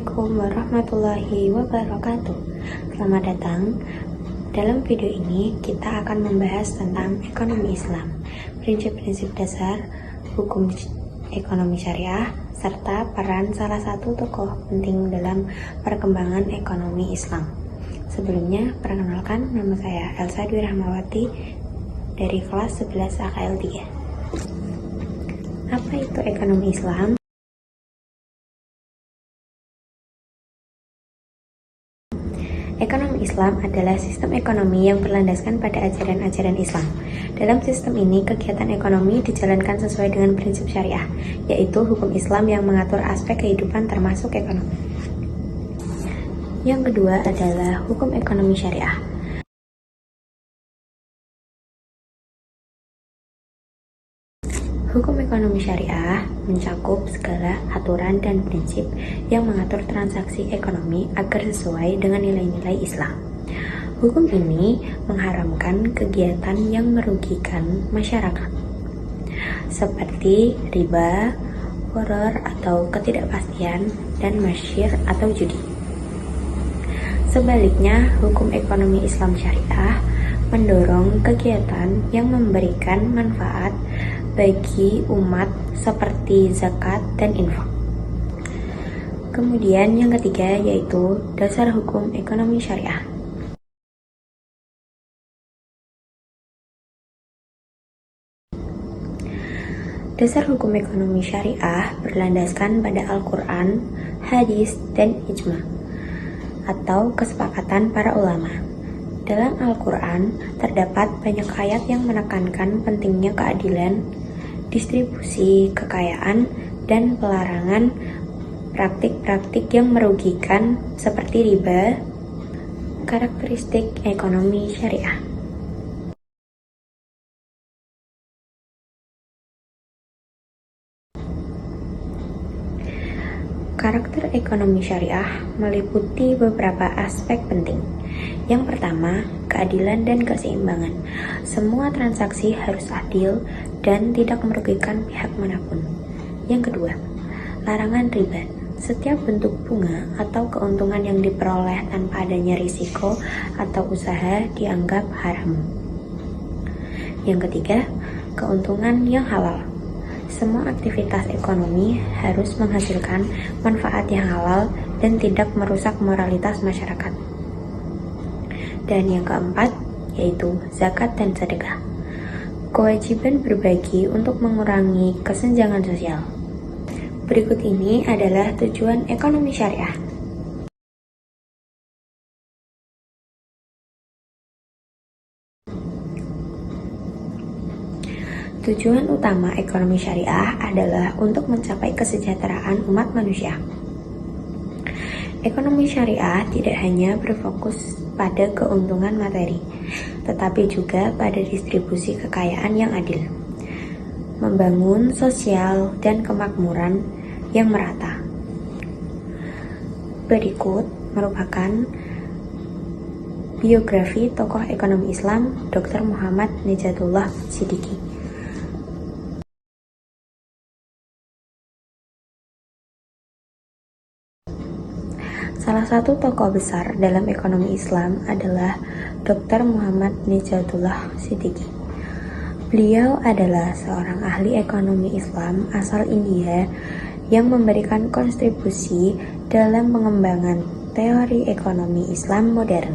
Assalamualaikum warahmatullahi wabarakatuh. Selamat datang. Dalam video ini kita akan membahas tentang ekonomi Islam, prinsip-prinsip dasar hukum ekonomi syariah, serta peran salah satu tokoh penting dalam perkembangan ekonomi Islam. Sebelumnya, perkenalkan, nama saya Elsa Dwi Rahmawati dari kelas 11 AKL 3. Apa itu ekonomi Islam? Ekonomi Islam adalah sistem ekonomi yang berlandaskan pada ajaran-ajaran Islam. Dalam sistem ini, kegiatan ekonomi dijalankan sesuai dengan prinsip syariah, yaitu hukum Islam yang mengatur aspek kehidupan termasuk ekonomi. Yang kedua adalah hukum ekonomi syariah. Hukum ekonomi syariah mencakup segala aturan dan prinsip yang mengatur transaksi ekonomi agar sesuai dengan nilai-nilai Islam. Hukum ini mengharamkan kegiatan yang merugikan masyarakat, seperti riba, horor atau ketidakpastian, dan masyir atau judi. Sebaliknya, hukum ekonomi Islam syariah mendorong kegiatan yang memberikan manfaat bagi umat seperti zakat dan infak. Kemudian yang ketiga yaitu dasar hukum ekonomi syariah. Dasar hukum ekonomi syariah berlandaskan pada Al-Quran, hadis, dan ijma atau kesepakatan para ulama. Dalam Al-Quran terdapat banyak ayat yang menekankan pentingnya keadilan, distribusi kekayaan, dan pelarangan praktik-praktik yang merugikan seperti riba. Karakteristik ekonomi syariah. Karakter ekonomi syariah meliputi beberapa aspek penting. Yang pertama, keadilan dan keseimbangan. Semua transaksi harus adil dan tidak merugikan pihak manapun. Yang kedua, larangan riba. Setiap bentuk bunga atau keuntungan yang diperoleh tanpa adanya risiko atau usaha dianggap haram. Yang ketiga, keuntungan yang halal. Semua aktivitas ekonomi harus menghasilkan manfaat yang halal dan tidak merusak moralitas masyarakat. Dan yang keempat, yaitu zakat dan sedekah. Kewajiban berbagi untuk mengurangi kesenjangan sosial. Berikut ini adalah tujuan ekonomi syariah. Tujuan utama ekonomi syariah adalah untuk mencapai kesejahteraan umat manusia. Ekonomi syariah tidak hanya berfokus pada keuntungan materi, tetapi juga pada distribusi kekayaan yang adil, membangun sosial dan kemakmuran yang merata. Berikut merupakan biografi tokoh ekonomi Islam Dr. Muhammad Nijatullah Siddiqi. Salah satu tokoh besar dalam ekonomi Islam adalah Dr. Muhammad Nijatullah Siddiqi. Beliau adalah seorang ahli ekonomi Islam asal India yang memberikan kontribusi dalam pengembangan teori ekonomi Islam modern.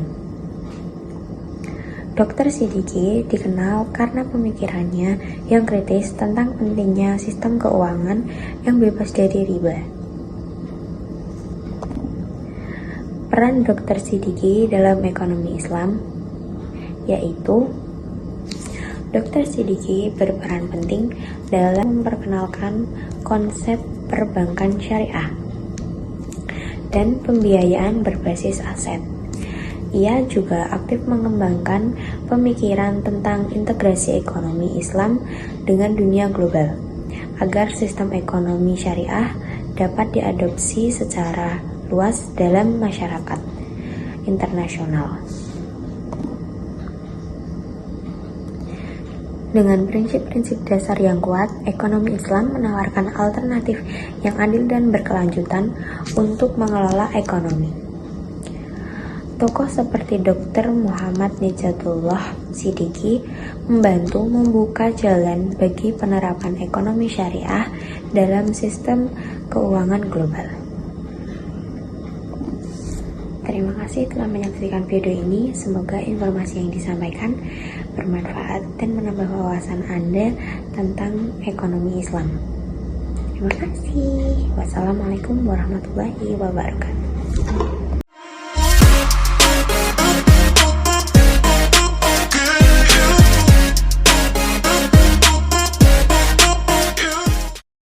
Dr. Siddiqi dikenal karena pemikirannya yang kritis tentang pentingnya sistem keuangan yang bebas dari riba. Peran Dr. Siddiqi dalam ekonomi Islam, yaitu Dr. Siddiqi berperan penting dalam memperkenalkan konsep perbankan syariah dan pembiayaan berbasis aset. Ia juga aktif mengembangkan pemikiran tentang integrasi ekonomi Islam dengan dunia global, agar sistem ekonomi syariah dapat diadopsi secara luas dalam masyarakat internasional. Dengan prinsip-prinsip dasar yang kuat, ekonomi Islam menawarkan alternatif yang adil dan berkelanjutan untuk mengelola ekonomi. Tokoh seperti Dr. Muhammad Nijatullah Siddiqi membantu membuka jalan bagi penerapan ekonomi syariah dalam sistem keuangan global. Terima kasih telah menyaksikan video ini. Semoga informasi yang disampaikan bermanfaat dan menambah wawasan Anda tentang ekonomi Islam. Terima kasih. Wassalamualaikum warahmatullahi wabarakatuh.